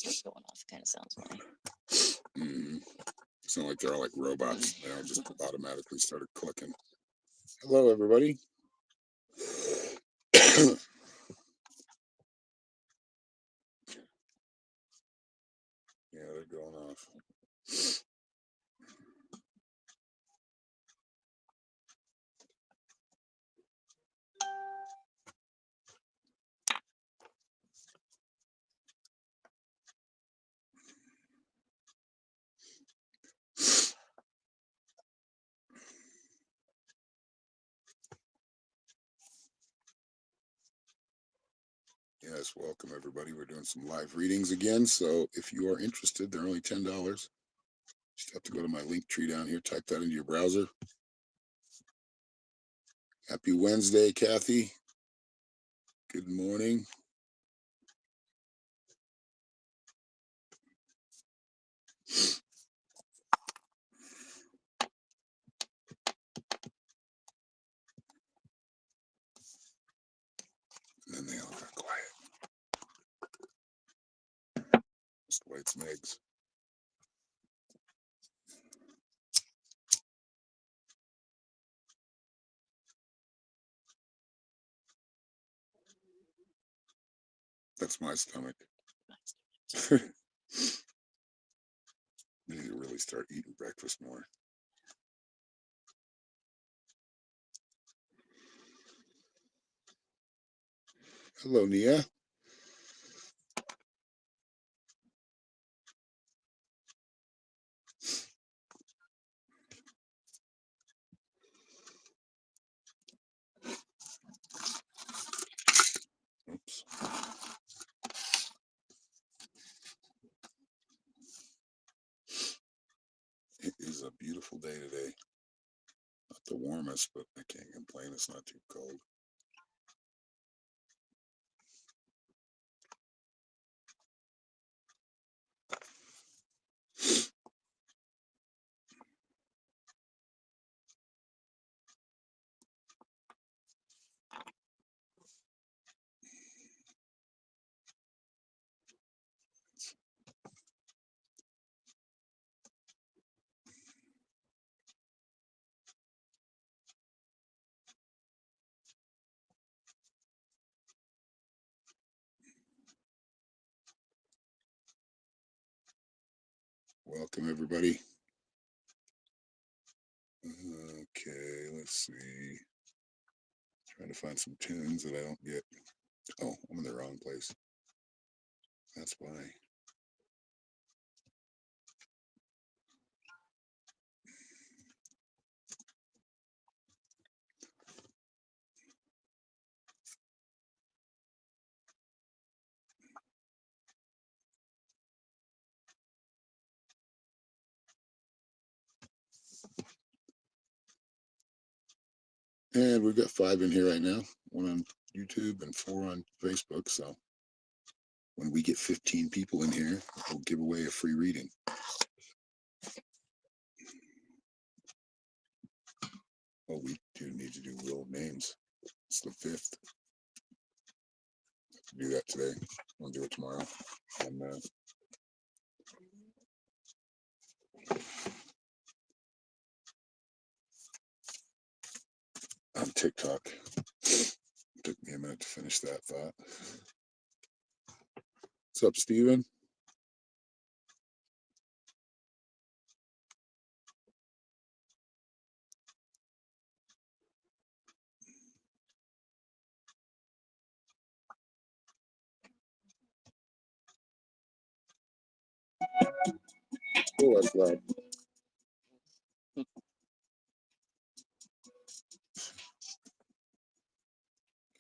What's going off? Kind of sounds funny. Sound like they're all like robots. They all just automatically started clicking. Hello, everybody. Yeah, they're going off. Yes, welcome everybody. We're doing some live readings again. So if you are interested, they're only $10. Just have to go to my Linktree down here, type that into your browser. Happy Wednesday, Kathy. Good morning. And then they all got quiet. Just white some eggs. That's my stomach. I need to really start eating breakfast more. Hello, Nia. Oops. It is a beautiful day today. Not the warmest, but I can't complain. It's not too cold. Welcome, everybody. Okay, let's see. Trying to find some tunes that I don't get. Oh, I'm in the wrong place. That's why. And we've got 5 in here right now. 1 on YouTube and 4 on Facebook. So when we get 15 people in here, we'll give away a free reading. Oh, we do need to do real names. It's the 5th. Do that today. I'll do it tomorrow. And on TikTok. Took me a minute to finish that thought. What's up, Steven? Oh, that's loud.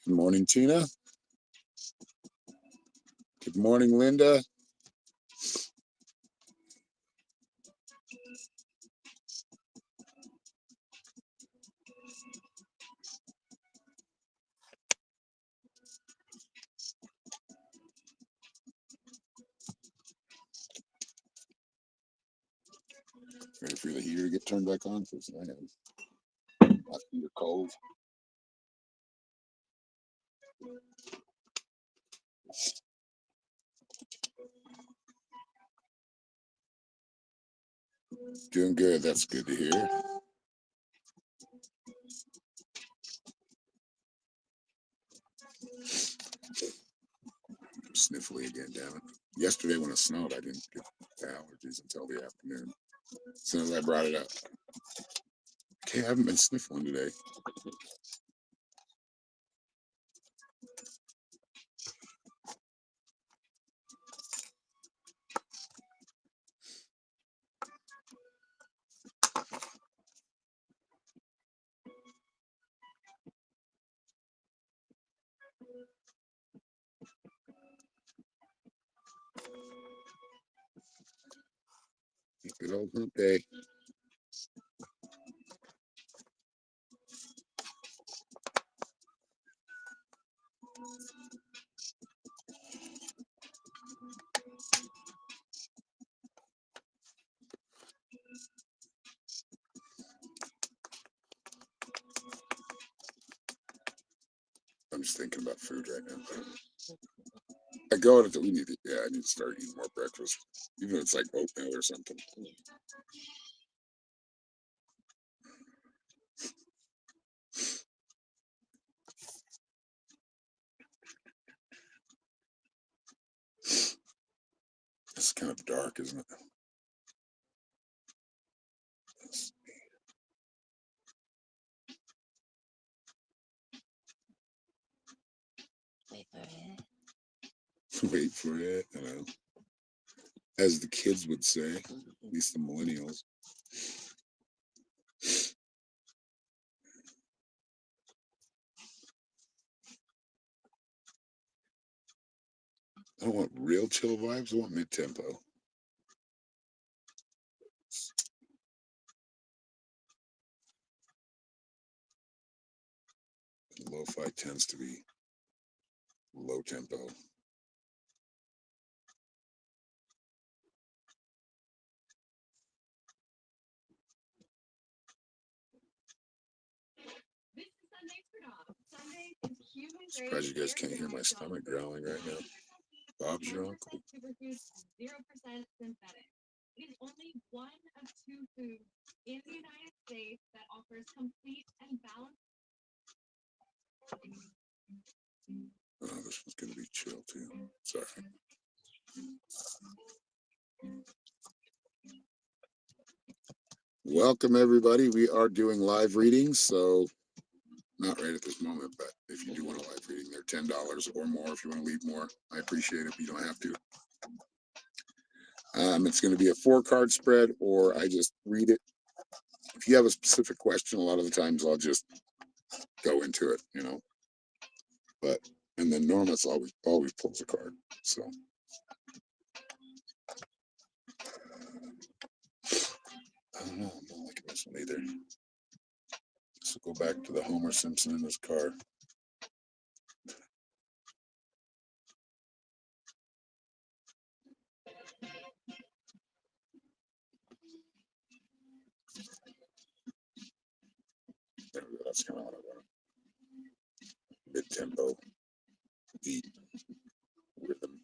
Good morning, Tina. Good morning, Linda. Ready for the heater to get turned back on? Because I am you're cold. Doing good. That's good to hear. I'm sniffly again, damn it. Yesterday when it snowed, I didn't get allergies until the afternoon. As soon as I brought it up. Okay, I haven't been sniffling today. Good old hump day. I'm just thinking about food right now. I go out we need to, yeah, I need to start eating more breakfast. Even if it's like oatmeal or something. It's kind of dark, isn't it? Wait for it. Wait for it, you know. As the kids would say, at least the millennials. I don't want real chill vibes. I want mid-tempo. Lo-fi tends to be low tempo. Surprised you guys can't hear my stomach growling right now. Bob's your uncle. Oh, this one's gonna be chill too. Sorry. Welcome everybody. We are doing live readings, so not right at this moment, but if you do want a live reading, they're $10 or more. If you want to leave more, I appreciate it, but you don't have to. It's going to be a 4-card spread, or I just read it. If you have a specific question, a lot of the times I'll just go into it, you know. But and then Norma's always pulls a card. So I don't know. I'm not liking this one either. So go back to the Homer Simpson in his car. There we go. That's kind of what I want. Mid-tempo beat rhythm.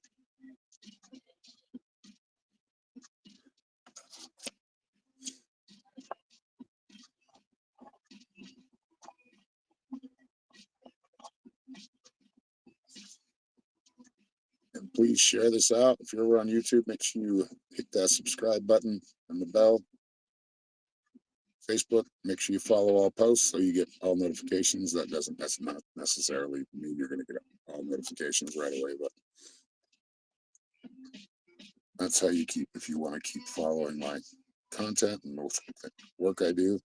And please share this out. If you're over on YouTube, make sure you hit that subscribe button and the bell. Facebook, make sure you follow all posts so you get all notifications. That's not necessarily mean you're going to get all notifications right away, but that's how you keep, if you want to keep following my content and most work I do.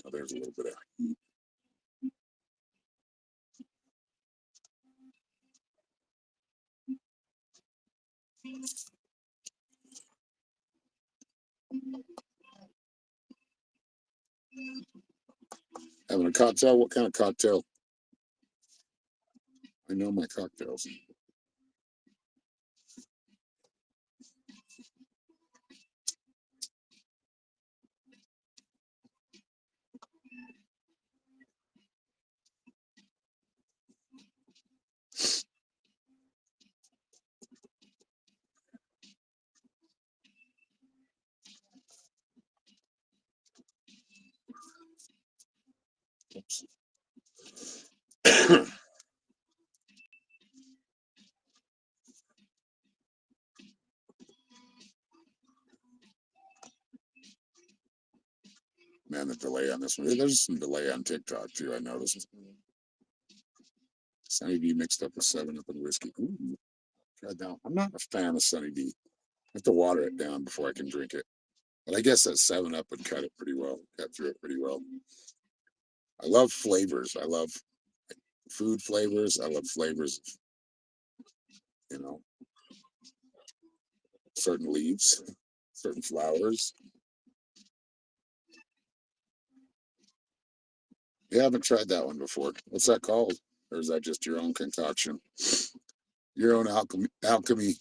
Oh, there's a little bit of heat. Having a cocktail? What kind of cocktail? I know my cocktails. Oops. Man, the delay on this one. There's some delay on TikTok too, I noticed. Sunny D mixed up with 7-Up and whiskey. Ooh, tried that. I'm not a fan of Sunny D. I have to water it down before I can drink it. But I guess that 7-Up would cut it pretty well, cut through it pretty well. I love flavors. I love food flavors. I love flavors of, certain leaves, certain flowers. Yeah, I haven't tried that one before. What's that called? Or is that just your own concoction? Your own alchemy.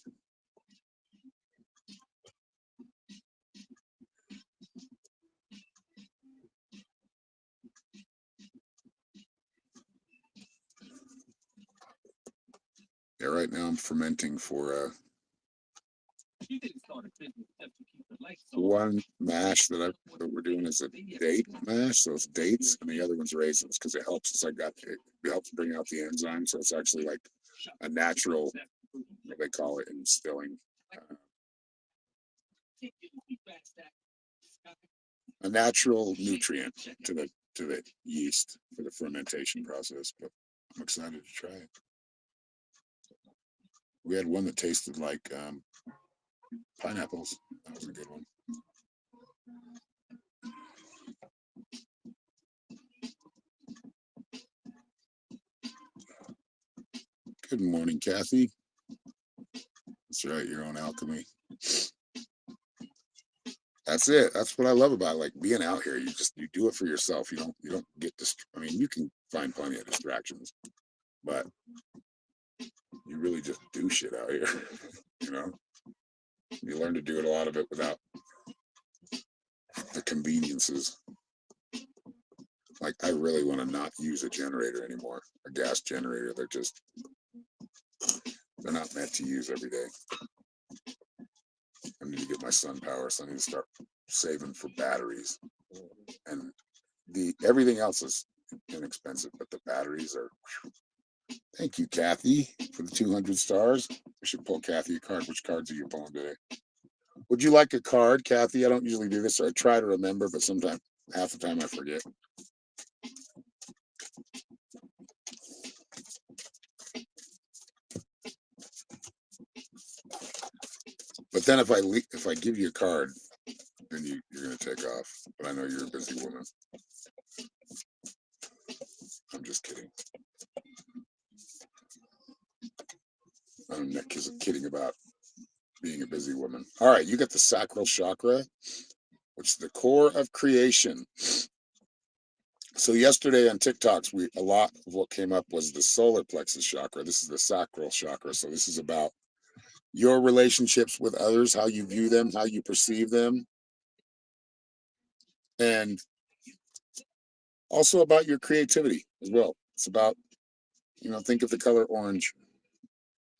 Yeah, right now I'm fermenting for one mash that we're doing is a date mash, so it's dates, and the other one's raisins because it helps. It helps bring out the enzyme, so it's actually like a natural, what they call it, instilling. A natural nutrient to the yeast for the fermentation process, but I'm excited to try it. We had one that tasted like pineapples. That was a good one. Good morning, Kathy. That's right, your own alchemy. That's it. That's what I love about like being out here. You do it for yourself. You don't get I mean, you can find plenty of distractions, but you really just do shit out here. you know, you learn to do a lot of it without the conveniences. Like I really want to not use a generator anymore, a gas generator. They're not meant to use every day. I need to get my sun power, so I need to start saving for batteries. And everything else is inexpensive, but the batteries are. Whew. Thank you, Kathy, for the 200 stars. We should pull Kathy a card. Which cards are you pulling today? Would you like a card, Kathy? I don't usually do this, or I try to remember, but sometimes half the time I forget. But then if I give you a card, then you're gonna take off. But I know you're a busy woman. I'm just kidding. I'm not kidding about being a busy woman. All right, you got the sacral chakra, which is the core of creation. So yesterday on TikToks, a lot of what came up was the solar plexus chakra. This is the sacral chakra. So this is about your relationships with others, how you view them, how you perceive them, and also about your creativity as well. It's about, think of the color orange.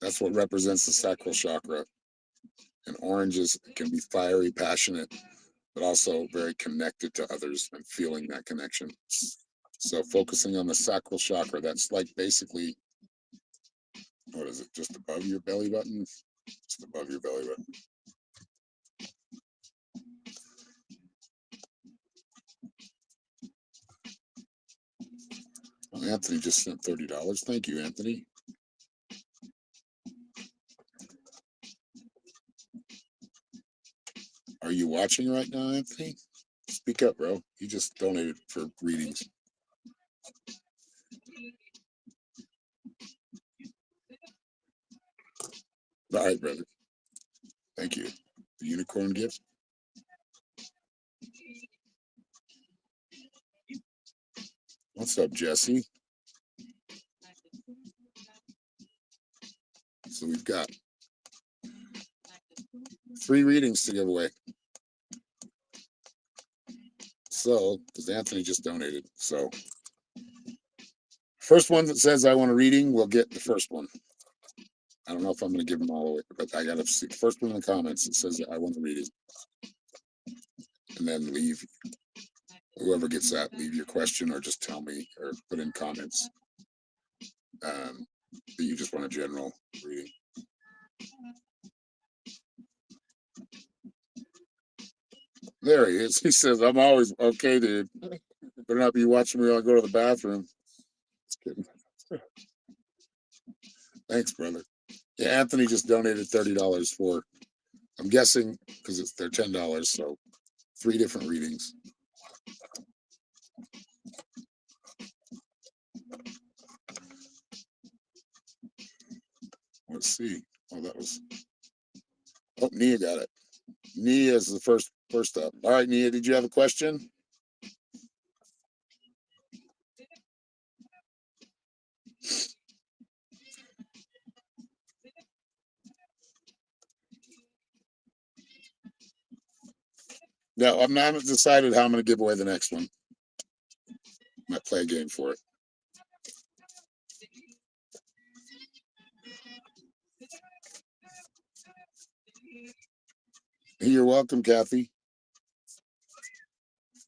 That's what represents the sacral chakra. And oranges can be fiery, passionate, but also very connected to others and feeling that connection. So focusing on the sacral chakra, that's like basically, what is it, just above your belly button? Just above your belly button. Oh, Anthony just sent $30. Thank you, Anthony. Are you watching right now, Anthony? Speak up, bro. You just donated for readings. All right, brother. Thank you. The unicorn gift. What's up, Jesse? So we've got 3 readings to give away. So, because Anthony just donated. So, first one that says I want a reading will get the first one. I don't know if I'm going to give them all away, but I got to see the first one in the comments that says I want a reading. And then leave whoever gets that, leave your question or just tell me or put in comments that you just want a general reading. There he is. He says, I'm always okay, dude. Better not be watching me while I go to the bathroom. Just kidding. Thanks, brother. Yeah, Anthony just donated $30 for, I'm guessing, because they're $10, so 3 different readings. Let's see. Oh, that was. Oh, Nia got it. Nia is the first up. All right, Nia, did you have a question? No, I'm not decided how I'm going to give away the next one. Might play a game for it. You're welcome, Kathy.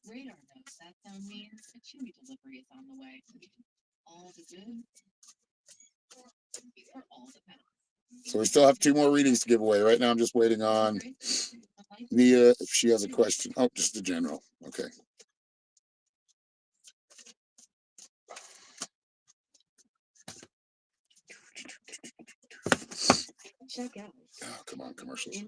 Radar notes that sound means a chewy delivery is on the way. All the good for all the bad. So we still have 2 more readings to give away. Right now, I'm just waiting on Nia if she has a question. Oh, just the general. Okay. Check out. Oh, come on, commercials.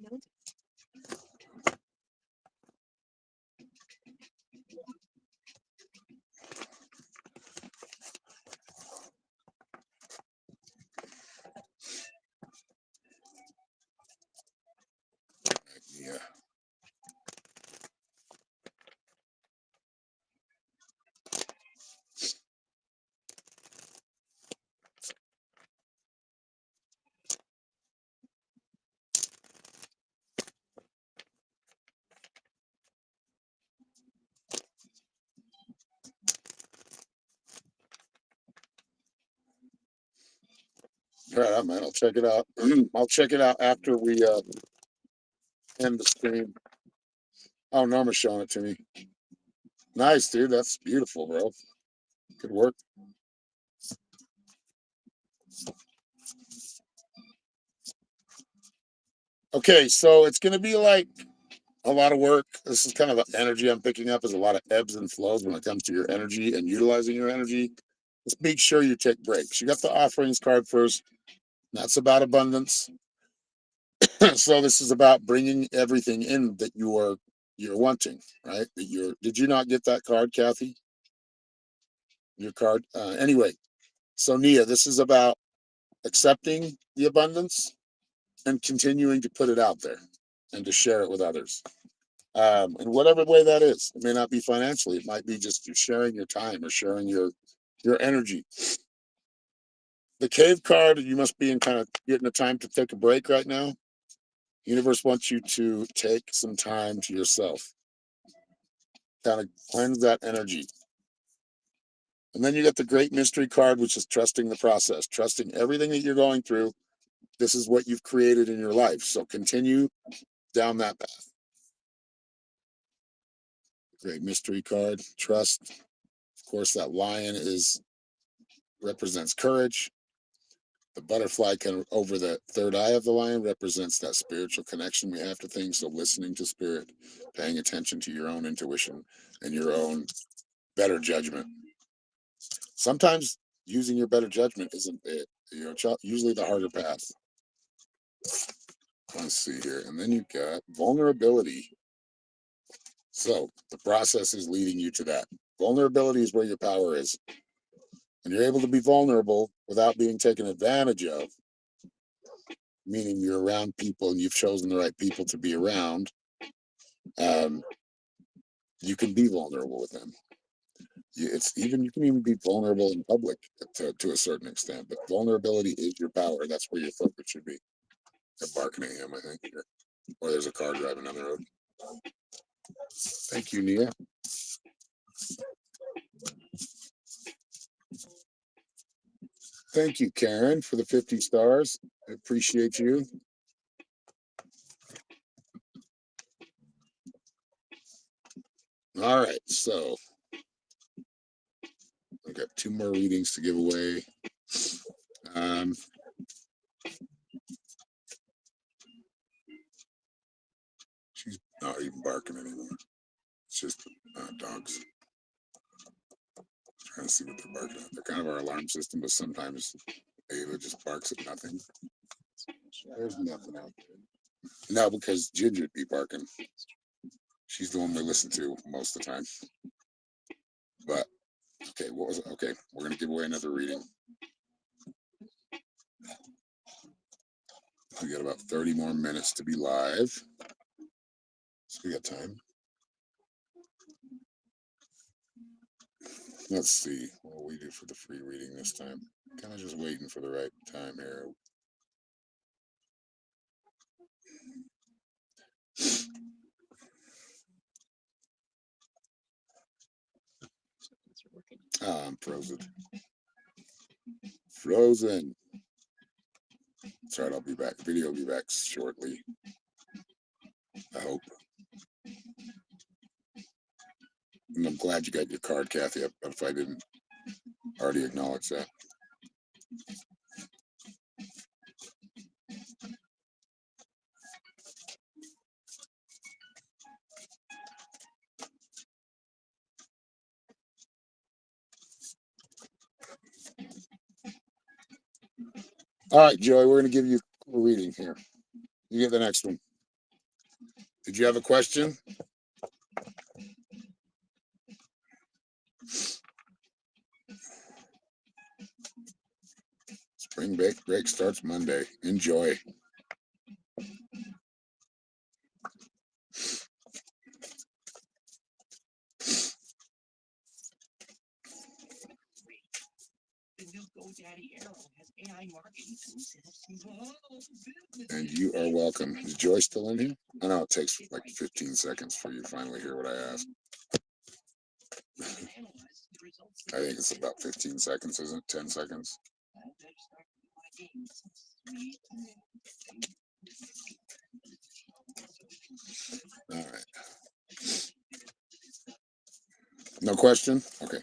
Yeah. All right, man. I'll check it out. I'll check it out after we end the stream. Oh, Norma's showing it to me. Nice, dude. That's beautiful, bro. Good work. Okay, so it's gonna be like a lot of work. This is kind of the energy I'm picking up is a lot of ebbs and flows when it comes to your energy and utilizing your energy. Just make sure you take breaks. You got the offerings card first. That's about abundance. So this is about bringing everything in that you're wanting, right? That you're. Did you not get that card, Kathy? Your card. Anyway, so Nia, this is about accepting the abundance and continuing to put it out there and to share it with others. In whatever way that is. It may not be financially. It might be just you sharing your time or sharing your energy. The cave card, you must be in kind of getting a time to take a break right now. Universe wants you to take some time to yourself. Kind of cleanse that energy. And then you get the great mystery card, which is trusting the process, trusting everything that you're going through. This is what you've created in your life. So continue down that path. Great mystery card, trust. Of course, that lion represents courage. The butterfly over the third eye of the lion represents that spiritual connection we have to things. So listening to spirit, paying attention to your own intuition and your own better judgment. Sometimes using your better judgment isn't it. Usually the harder path. Let's see here. And then you've got vulnerability. So the process is leading you to that. Vulnerability is where your power is. And you're able to be vulnerable without being taken advantage of, meaning you're around people and you've chosen the right people to be around. You can be vulnerable with them. You can even be vulnerable in public to a certain extent, but vulnerability is your power. That's where your focus should be. They're barking at him, I think, or there's a car driving down the road. Thank you, Nia. Thank you, Karen, for the 50 stars. I appreciate you. All right, so 2 more readings to give away. She's not even barking anymore. It's just dogs. Trying to see what they're barking at. They're kind of our alarm system, but sometimes Ava just barks at nothing. There's nothing out there. No, because Ginger'd be barking. She's the one we listen to most of the time. But okay, what was it? Okay, we're gonna give away another reading. We got about 30 more minutes to be live. So we got time. Let's see what will we do for the free reading this time. Kind of just waiting for the right time here. I'm frozen. Frozen. That's right, I'll be back. Video will be back shortly. I hope. And I'm glad you got your card, Kathy, if I didn't already acknowledge that. All right, Joey, we're going to give you a reading here. You get the next one. Did you have a question? Spring break starts Monday. Enjoy. And you are welcome. Is Joy still in here? I know it takes like 15 seconds for you to finally hear what I asked. I think it's about 15 seconds, isn't it? 10 seconds. All right. No question? Okay.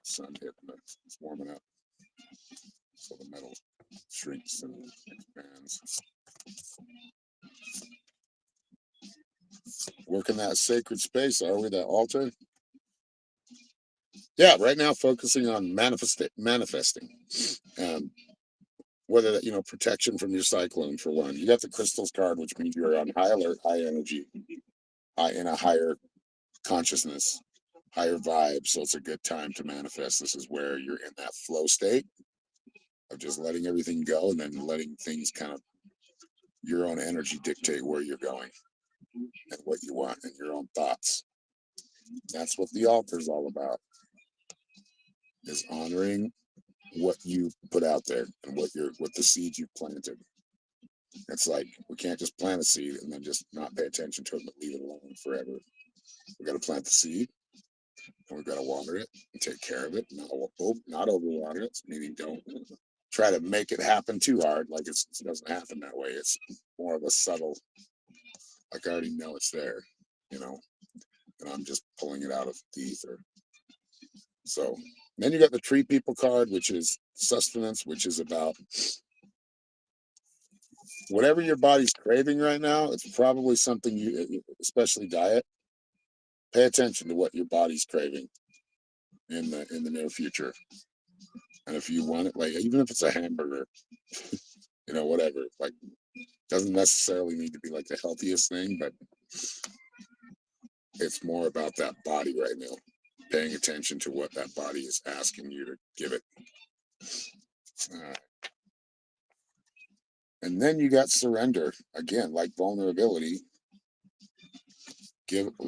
Sun hitting it. It's warming up. So the metal shrinks and expands. Working that sacred space, are we? That altar? Yeah, right now focusing on manifesting. Whether that, protection from your cyclone for one. You got the crystals card, which means you're on high alert, high energy, in a higher consciousness, higher vibe. So it's a good time to manifest. This is where you're in that flow state of just letting everything go and then letting things kind of your own energy dictate where you're going and what you want and your own thoughts. That's what the altar is all about, is honoring what you put out there and what the seeds you've planted. It's like we can't just plant a seed and then just not pay attention to it but leave it alone forever. We got to plant the seed and we've got to water it and take care of it. Not overwater it, meaning don't try to make it happen too hard. Like it doesn't happen that way. It's more of a subtle, like I already know it's there, and I'm just pulling it out of the ether. So then you got the tree people card, which is sustenance, which is about whatever your body's craving right now. It's probably something especially diet. Pay attention to what your body's craving in the near future. And if you want it, like even if it's a hamburger, whatever, like doesn't necessarily need to be like the healthiest thing, but it's more about that body right now. Paying attention to what that body is asking you to give it. And then you got surrender again, like vulnerability.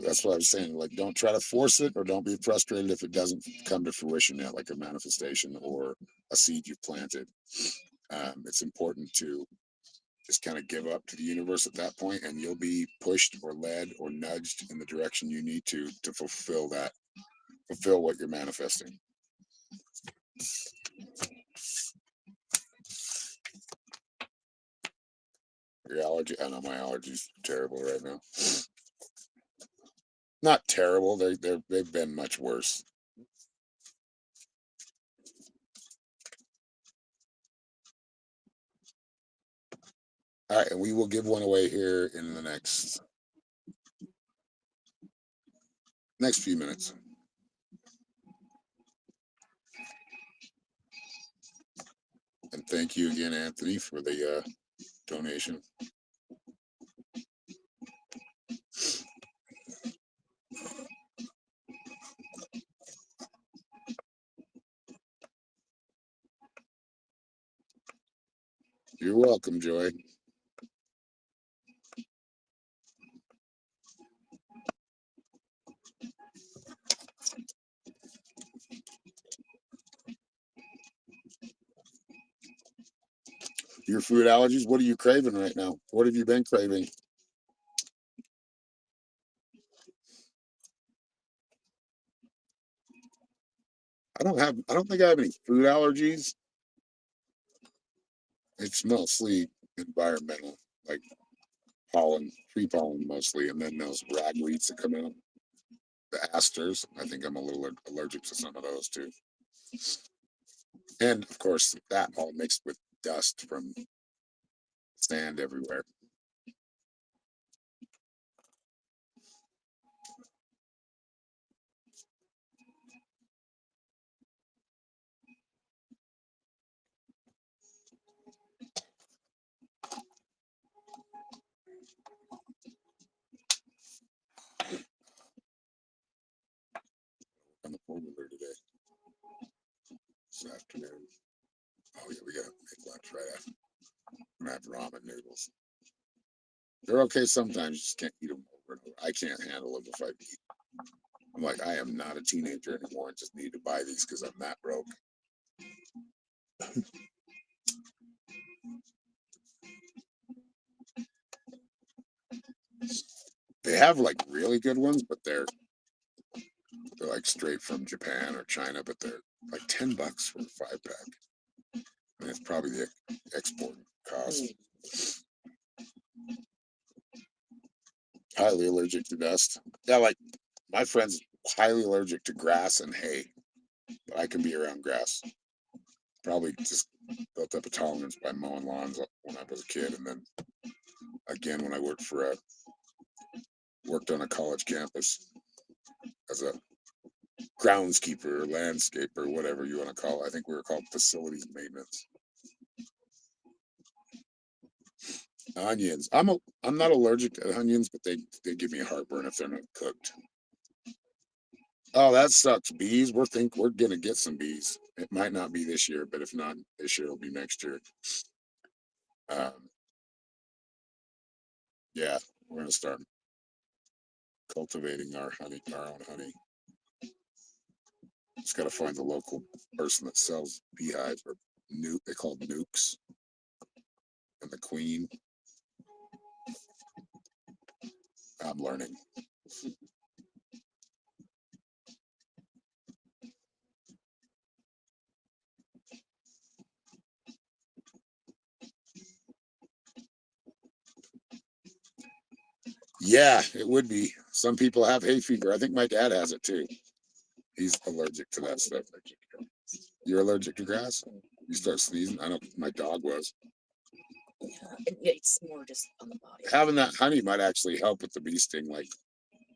That's what I was saying. Like, don't try to force it, or don't be frustrated if it doesn't come to fruition yet, like a manifestation or a seed you've planted. It's important to just kind of give up to the universe at that point, and you'll be pushed or led or nudged in the direction you need to fulfill what you're manifesting. Your allergy, I know my allergies are terrible right now. Not terrible, they've been much worse. All right, and we will give one away here in the next few minutes. And thank you again, Anthony, for the donation. You're welcome, Joy. Your food allergies, what are you craving right now? What have you been craving? I don't think I have any food allergies. It's mostly environmental, like pollen, tree pollen mostly, and then those ragweeds that come out. The asters, I think I'm a little allergic to some of those too. And of course, that all mixed with dust from sand everywhere. On the 4-wheeler today, this afternoon. Oh yeah, we gotta make lunch right after. I'm gonna have ramen noodles. They're okay sometimes, you just can't eat them over and over. I can't handle them if I eat. I'm like, I am not a teenager anymore. I just need to buy these because I'm that broke. They have like really good ones, but they're like straight from Japan or China, but they're like $10 for a 5-pack. And it's probably the export cost. Highly allergic to dust. Yeah, like my friend's highly allergic to grass and hay, but I can be around grass. Probably just built up a tolerance by mowing lawns when I was a kid, and then again when I worked on a college campus as a groundskeeper or landscaper, whatever you want to call it. I think we were called facilities maintenance. Onions. I'm not allergic to onions, but they give me a heartburn if they're not cooked. Oh, that sucks. Bees. We're gonna get some bees. It might not be this year, but if not this year, it'll be next year. Um, yeah, we're gonna start cultivating our own honey. Just gotta find the local person that sells beehives or they call them nukes, and the queen. I'm learning. Yeah, it would be. Some people have hay fever. I think my dad has it too. He's allergic to that stuff. You're allergic to grass? You start sneezing? I don't. My dog was. Yeah, it's more just on the body. Having that honey might actually help with the bee sting. Like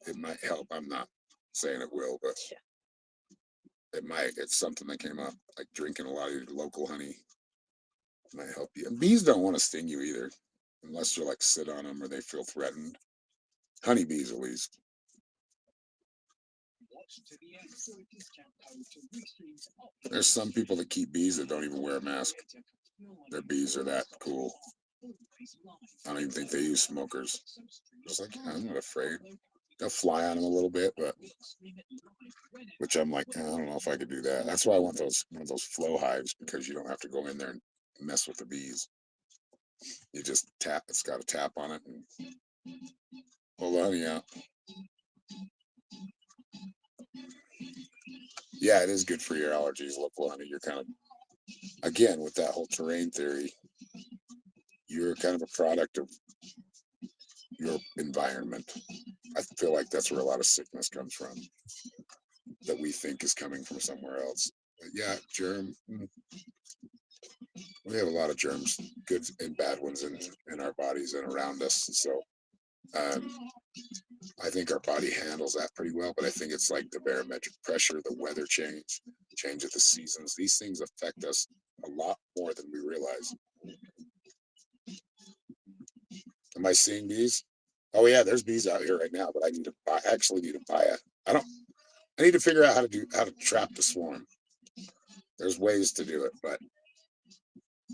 it might help. I'm not saying it will, but Yeah. it might. It's something that came up. Like drinking a lot of your local honey might help you. And bees don't want to sting you either, unless you're like sit on them or they feel threatened. Honeybees, at least. There's some people that keep bees that don't even wear a mask. Their bees are that cool. I don't even think they use smokers. Just like, I'm not afraid. They'll fly on them a little bit, but which I'm like, I don't know if I could do that. That's why I want one of those flow hives because you don't have to go in there and mess with the bees. You just tap, it's got a tap on it and pull the honey out. Yeah, it is good for your allergies, local honey. You're kind of, again, with that whole terrain theory, you're kind of a product of your environment. I feel like that's where a lot of sickness comes from, that we think is coming from somewhere else. But yeah, we have a lot of germs, good and bad ones in our bodies and around us. So I think our body handles that pretty well, but I think it's like the barometric pressure, the weather change of the seasons. These things affect us a lot more than we realize. Am I seeing bees? Oh yeah, there's bees out here right now, but I need to buy, actually need to buy it. I need to figure out how to trap the swarm. There's ways to do it, but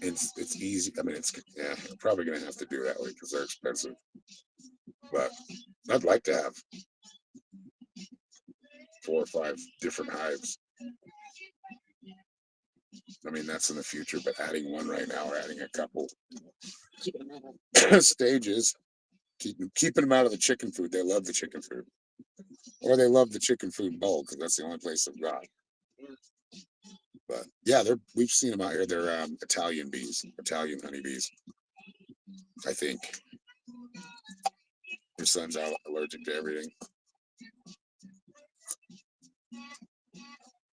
it's easy. I mean, yeah, I'm probably gonna have to do that way because they're expensive. But I'd like to have 4 or 5 different hives. I mean, that's in the future, but adding one right now or adding a couple Keep them out. stages, keeping them out of the chicken food. They love the chicken food, or they love the chicken food bowl because that's the only place they've got. But yeah, we've seen them out here. They're Italian bees, Italian honeybees. I think your son's allergic to everything.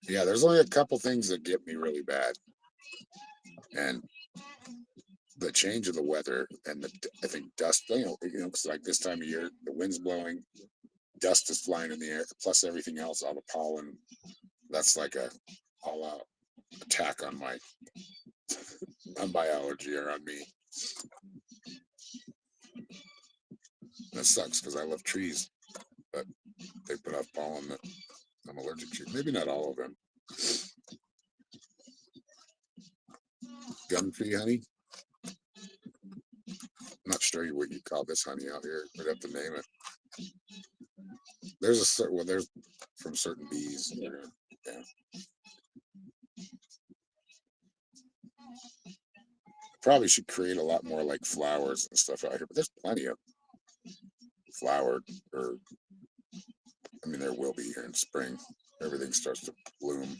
Yeah, there's only a couple things that get me really bad, and the change of the weather and I think dust. Because like this time of year, the wind's blowing, dust is flying in the air, plus everything else, all the pollen. That's like a all-out attack on my allergy or on me. That sucks because I love trees, but they put out pollen that I'm allergic to. Maybe not all of them. Gum tree honey. I'm not sure what you call this honey out here. We'd have to name it. There's a certain, well, there's from certain bees. Yeah. Probably should create a lot more like flowers and stuff out here, but there's plenty of flowered, or I mean, there will be here in spring. Everything starts to bloom.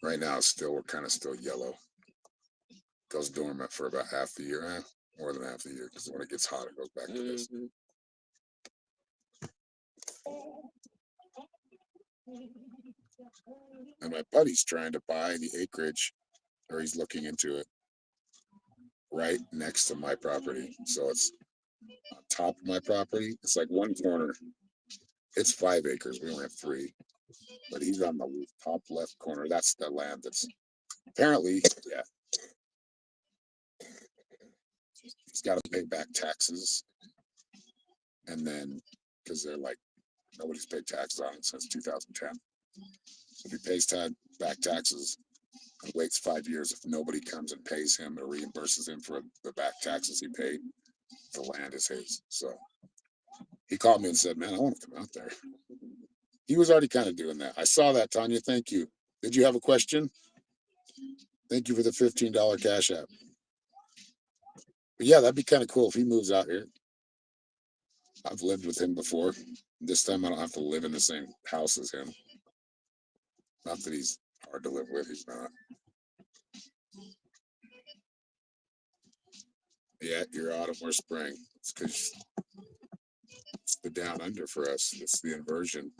Right now, we're kind of still yellow. Goes dormant for about half the year, more than half the year, because when it gets hot, it goes back to this. And my buddy's trying to buy the acreage, or he's looking into it, right next to my property. So it's on top of my property. It's like one corner. It's 5 acres. We only have 3. But he's on the top left corner. That's the land that's apparently, yeah. He's got to pay back taxes. And then, because they're like, nobody's paid taxes on it since 2010. If he pays back taxes and waits 5 years, if nobody comes and pays him or reimburses him for the back taxes he paid, the land is his. So he called me and said, man, I want to come out there. He was already kind of doing that. I saw that, Tanya. Thank you. Did you have a question? Thank you for the $15 cash app. But yeah, that'd be kind of cool if he moves out here. I've lived with him before. This time I don't have to live in the same house as him. Not that he's hard to live with. He's not. Yeah, you're autumn or spring. It's because it's the down under for us. It's the inversion.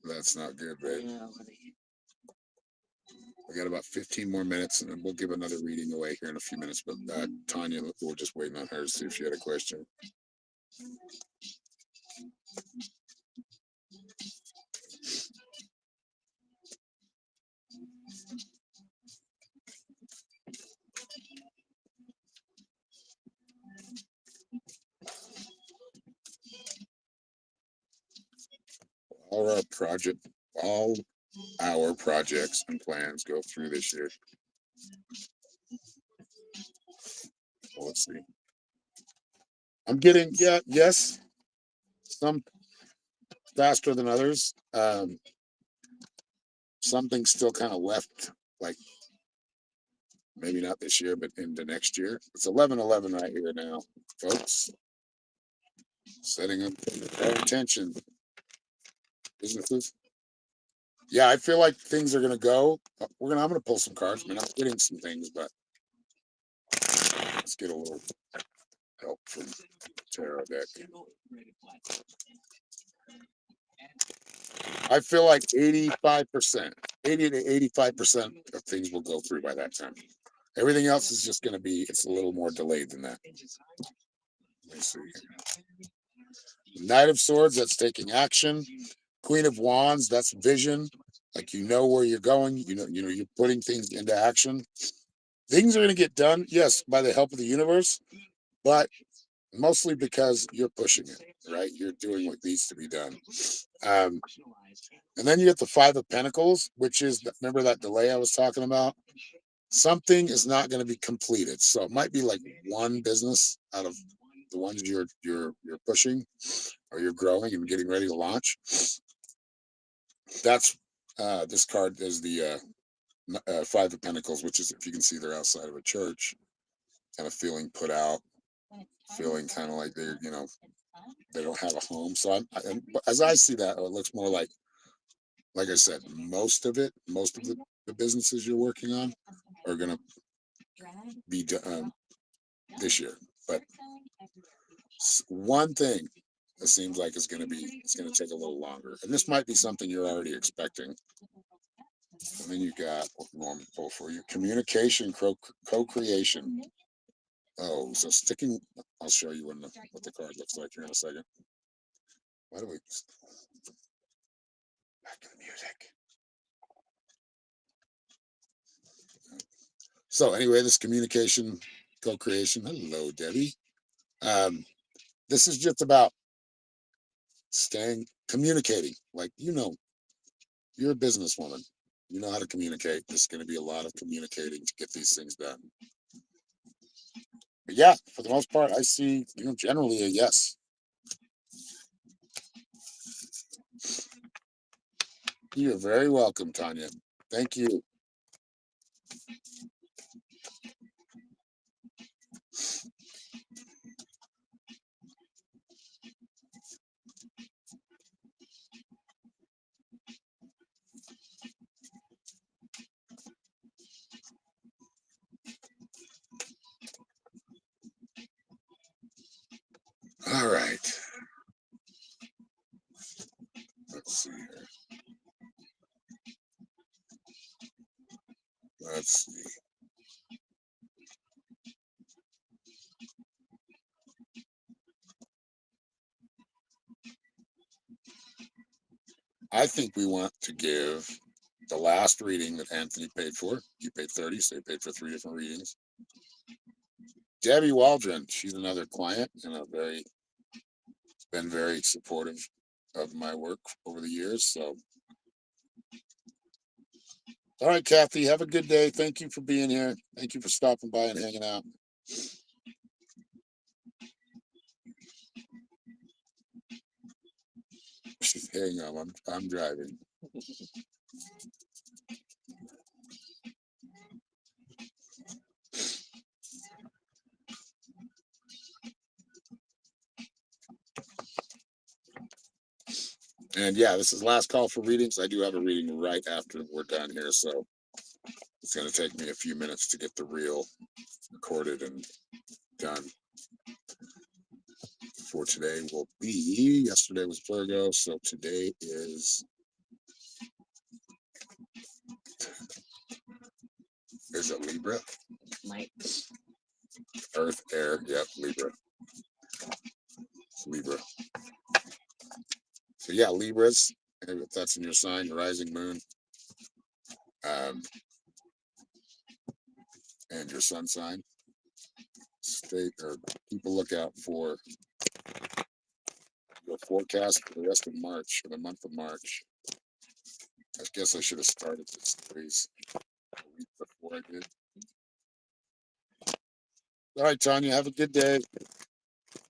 That's not good, babe. We got about 15 more minutes, and then we'll give another reading away here in a few minutes. But Tanya, we're just waiting on her to see if she had a question. All our projects and plans go through this year. Well, let's see. I'm getting, yes, some faster than others. Something's still kind of left like maybe not this year, but into next year. It's 11/11 right here now, folks. Setting up their attention. Businesses. Yeah, I feel like things are gonna go. I'm gonna pull some cards. I mean, I'm getting some things, but let's get a little help from tarot deck. I feel like 85%, 80 to 85% of things will go through by that time. Everything else is just gonna be. It's a little more delayed than that. Let me see. Knight of Swords. That's taking action. Queen of Wands. That's vision. Like you know where you're going. You know you're putting things into action. Things are going to get done, yes, by the help of the universe, but mostly because you're pushing it, right? You're doing what needs to be done. Um, and then you get the Five of Pentacles, which is, remember that delay I was talking about? Something is not going to be completed. So it might be like one business out of the ones you're pushing or you're growing and getting ready to launch. That's this card is the Five of Pentacles, which is, if you can see, they're outside of a church, kind of feeling put out, feeling kind of like they're, they don't have a home. So as I see that, it looks more like I said, most of the businesses you're working on are going to be done this year. But one thing it seems like it's going to take a little longer. And this might be something you're already expecting. And then you got what we want to pull for you: communication, co-creation. Oh, so sticking. I'll show you what the card looks like here in a second. Why do we back to the music? So anyway, this communication, co-creation. Hello, Debbie. This is just about communicating. Like you're a businesswoman. You know how to communicate. There's going to be a lot of communicating to get these things done. But yeah, for the most part, I see generally a yes. You're very welcome, Tanya. Thank you. All right. Let's see here. Let's see. I think we want to give the last reading that Anthony paid for. You paid 30, so you paid for 3 different readings. Debbie Waldron, she's another client and been very supportive of my work over the years. So, all right, Kathy, have a good day. Thank you for being here. Thank you for stopping by and hanging out. Hang on, I'm driving. And yeah, this is last call for readings. I do have a reading right after we're done here, so it's going to take me a few minutes to get the reel recorded and done. For today will be, yesterday was Virgo, so today is it Libra? Might. Earth, air, yep, Libra. It's Libra. So yeah, Libras, if that's in your sign, your rising moon, and your sun sign. Keep a lookout for the forecast for the rest of March, for the month of March. I guess I should have started this series a week before I did. All right, Tanya, have a good day.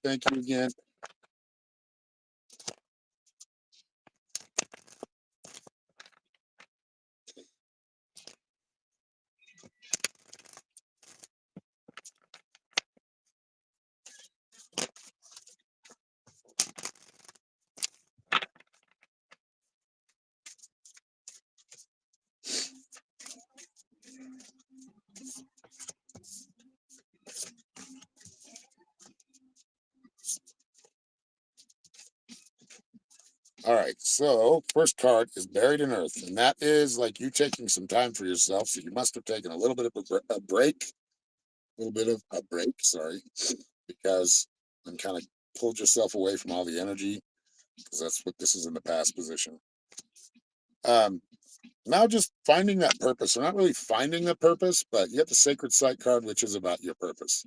Thank you again. All right, so first card is Buried in Earth, and that is like you taking some time for yourself. So you must have taken a little bit of a break, a little bit of a break, sorry, because and kind of pulled yourself away from all the energy, because that's what this is in the past position. Um, Now just finding that purpose, or not really finding the purpose, but you have the Sacred Site card, which is about your purpose,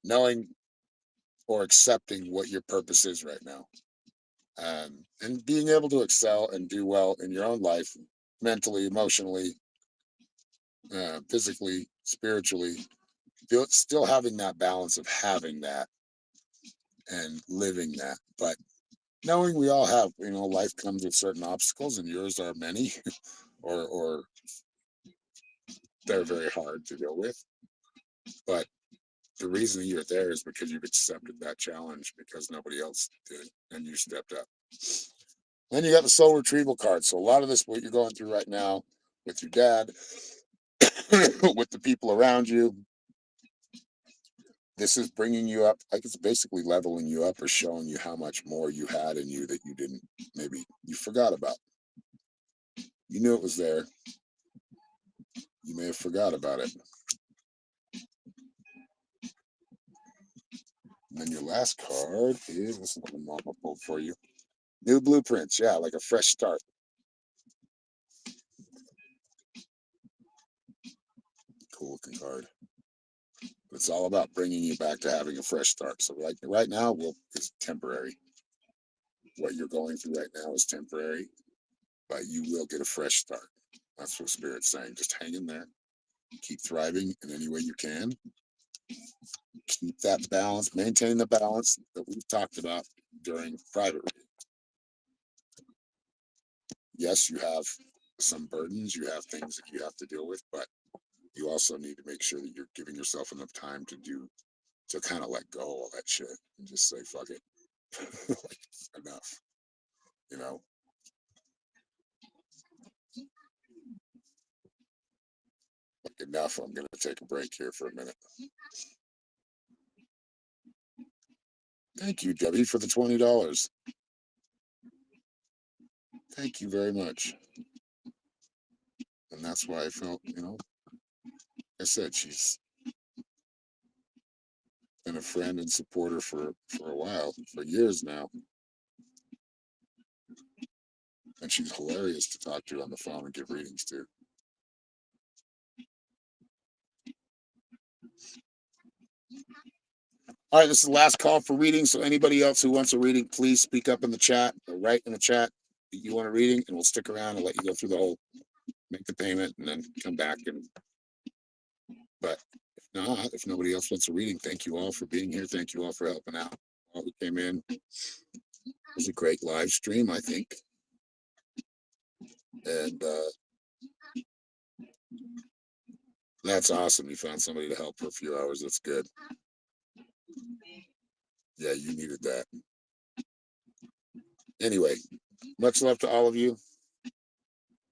knowing or accepting what your purpose is right now. And being able to excel and do well in your own life, mentally, emotionally, physically, spiritually, still having that balance of having that and living that. But knowing we all have, life comes with certain obstacles, and yours are many, or they're very hard to deal with. But the reason you're there is because you've accepted that challenge because nobody else did, and you stepped up. Then you got the soul retrieval card. So a lot of this, what you're going through right now with your dad, with the people around you, this is bringing you up. Like it's basically leveling you up or showing you how much more you had in you that you didn't, maybe you forgot about. You knew it was there. You may have forgot about it. And then your last card is, this is what I'm gonna pull for you. New blueprints. Yeah, like a fresh start. Cool looking card. It's all about bringing you back to having a fresh start. So like right now, it's temporary. What you're going through right now is temporary, but you will get a fresh start. That's what Spirit's saying. Just hang in there. Keep thriving in any way you can. Keep that balance. Maintain the balance that we've talked about during private reading. Yes, you have some burdens. You have things that you have to deal with, but you also need to make sure that you're giving yourself enough time to kind of let go of all that shit and just say, fuck it. Like, enough, you know? Like, enough. I'm going to take a break here for a minute. Thank you, Debbie, for the $20. Thank you very much. And that's why I felt, I said, she's been a friend and supporter for a while, for years now. And she's hilarious to talk to on the phone and give readings to. All right, this is the last call for reading. So anybody else who wants a reading, please speak up in the chat or write in the chat that you want a reading, and we'll stick around and let you go through the whole, make the payment, and then come back. But if nobody else wants a reading, thank you all for being here. Thank you all for helping out. All who came in. It was a great live stream, I think. And that's awesome. You found somebody to help for a few hours. That's good. Yeah, you needed that. Anyway, much love to all of you.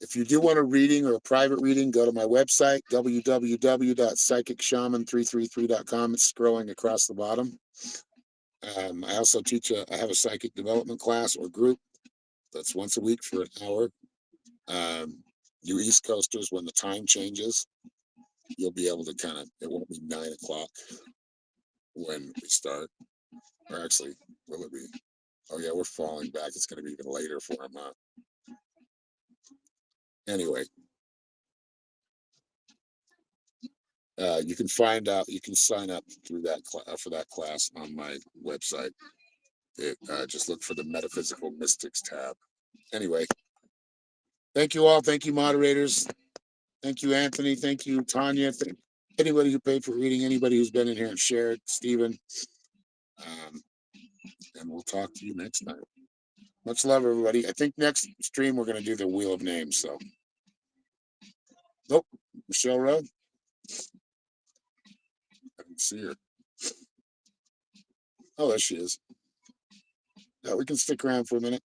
If you do want a reading or a private reading, go to my website, www.psychicshaman333.com. It's scrolling across the bottom. I also I have a psychic development class or group that's once a week for an hour. You East Coasters, when the time changes, you'll be able to it won't be 9 o'clock when we start. Or actually, will it be? Oh yeah, we're falling back. It's going to be even later for them. Anyway, you can sign up through that for that class on my website. Just look for the Metaphysical Mystics tab. Anyway, thank you all. Thank you, moderators. Thank you, Anthony. Thank you, Tanya. Thank anybody who paid for reading, anybody who's been in here and shared, Stephen. And we'll talk to you next time. Much love, everybody. I think next stream we're going to do the Wheel of Names. So, nope, Michelle Rowe. I didn't see her. Oh, there she is. Yeah, we can stick around for a minute.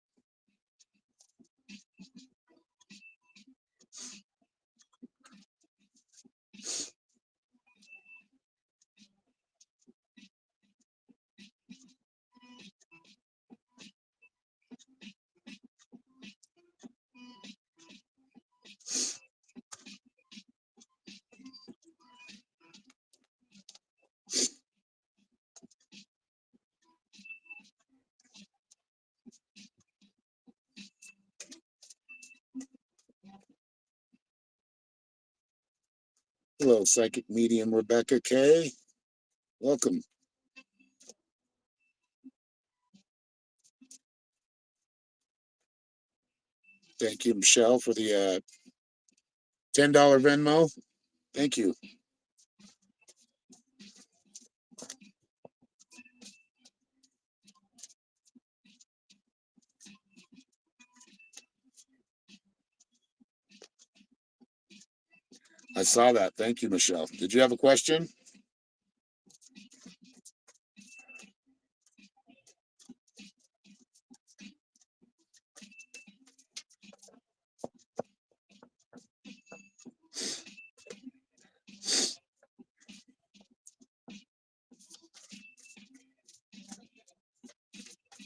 Hello, psychic medium Rebecca K. Welcome. Thank you, Michelle, for the $10 Venmo. Thank you. I saw that. Thank you, Michelle. Did you have a question?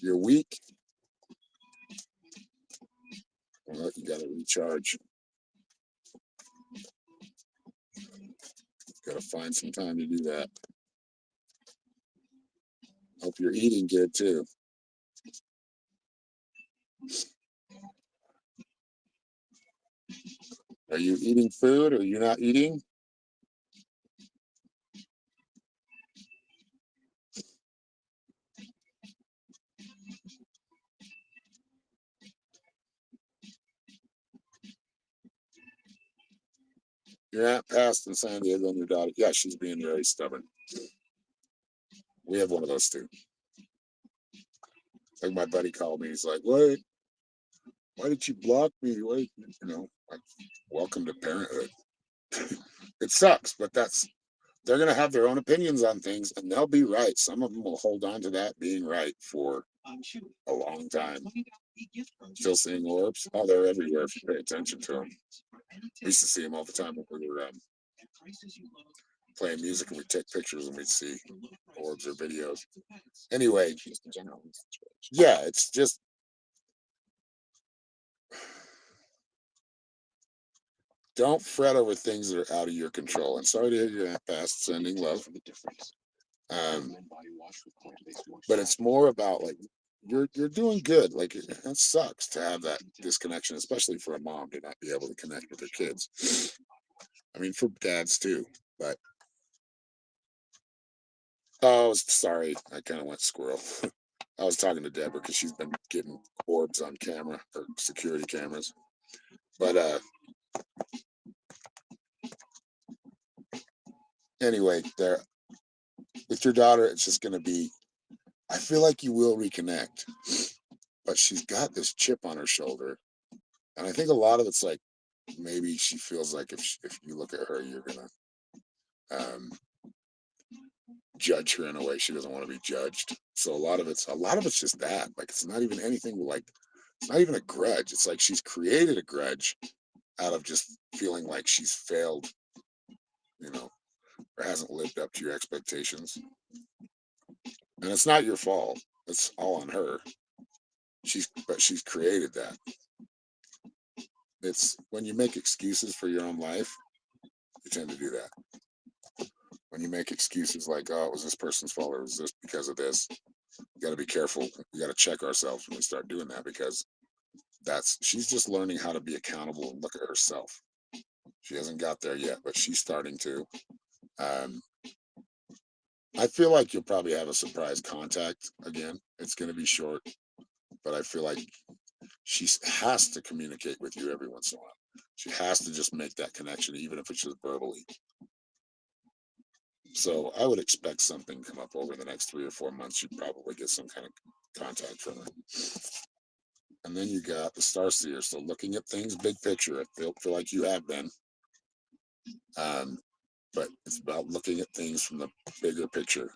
You're weak? Well, you got to recharge. Got to find some time to do that. Hope you're eating good too. Are you eating food or are you not eating? Your aunt passed in San Diego and your daughter. Yeah, she's being very stubborn. We have one of those too. Like my buddy called me. He's like, why did you block me? Why, like, welcome to parenthood. It sucks, but they're going to have their own opinions on things and they'll be right. Some of them will hold on to that being right for a long time. Still seeing orbs? Oh, they're everywhere if you pay attention to them. We used to see them all the time when we were playing music and we'd take pictures and we'd see orbs or videos. Anyway, yeah, it's just don't fret over things that are out of your control. And sorry to hear your aunt passed, sending love. But it's more about like you're doing good. Like it sucks to have that disconnection, especially for a mom to not be able to connect with her kids. I mean, for dads too. But oh, sorry, I kind of went squirrel. I was talking to Deborah because she's been getting orbs on camera or security cameras. But anyway, there with your daughter, it's just going to be. I feel like you will reconnect, but she's got this chip on her shoulder, and I think a lot of it's like maybe she feels like if you look at her, you're gonna judge her in a way she doesn't want to be judged. So a lot of it's just that. Like it's not even anything like it's not even a grudge. It's like she's created a grudge out of just feeling like she's failed, or hasn't lived up to your expectations. And it's not your fault. It's all on her. But she's created that. It's when you make excuses for your own life, you tend to do that. When you make excuses like, oh, it was this person's fault or it was this because of this, you got to be careful. We got to check ourselves when we start doing that because she's just learning how to be accountable and look at herself. She hasn't got there yet, but she's starting to. I feel like you'll probably have a surprise contact again. It's going to be short, but I feel like she has to communicate with you every once in a while. She has to just make that connection, even if it's just verbally. So I would expect something to come up over the next 3 or 4 months. You'd probably get some kind of contact from her. And then you got the Star Seer. So looking at things big picture, I feel like you have been. But it's about looking at things from the bigger picture,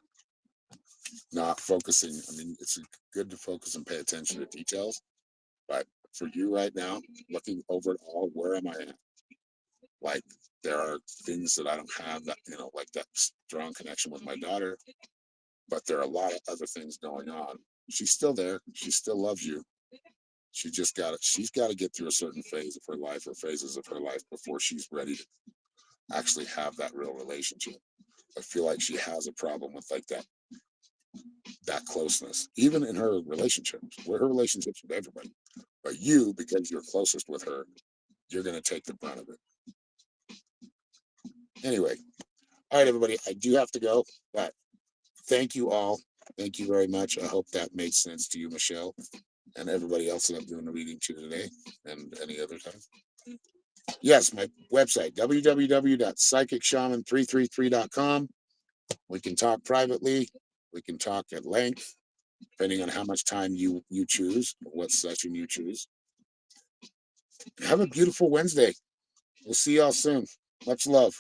not focusing. I mean, it's good to focus and pay attention to details. But for you right now, looking over it all, where am I at? Like there are things that I don't have that, like that strong connection with my daughter, but there are a lot of other things going on. She's still there. She still loves you. She's got to get through a certain phase of her life or phases of her life before she's ready to actually have that real relationship. I feel like she has a problem with like that closeness, even in her relationships. Her relationships with everybody. But you, because you're closest with her, you're going to take the brunt of it. Anyway, all right, everybody, I do have to go, but thank you all. Thank you very much. I hope that made sense to you, Michelle, and everybody else that I'm doing the reading to today and any other time. Yes, my website, www.psychicshaman333.com. We can talk privately. We can talk at length, depending on how much time you choose, what session you choose. Have a beautiful Wednesday. We'll see y'all soon. Much love.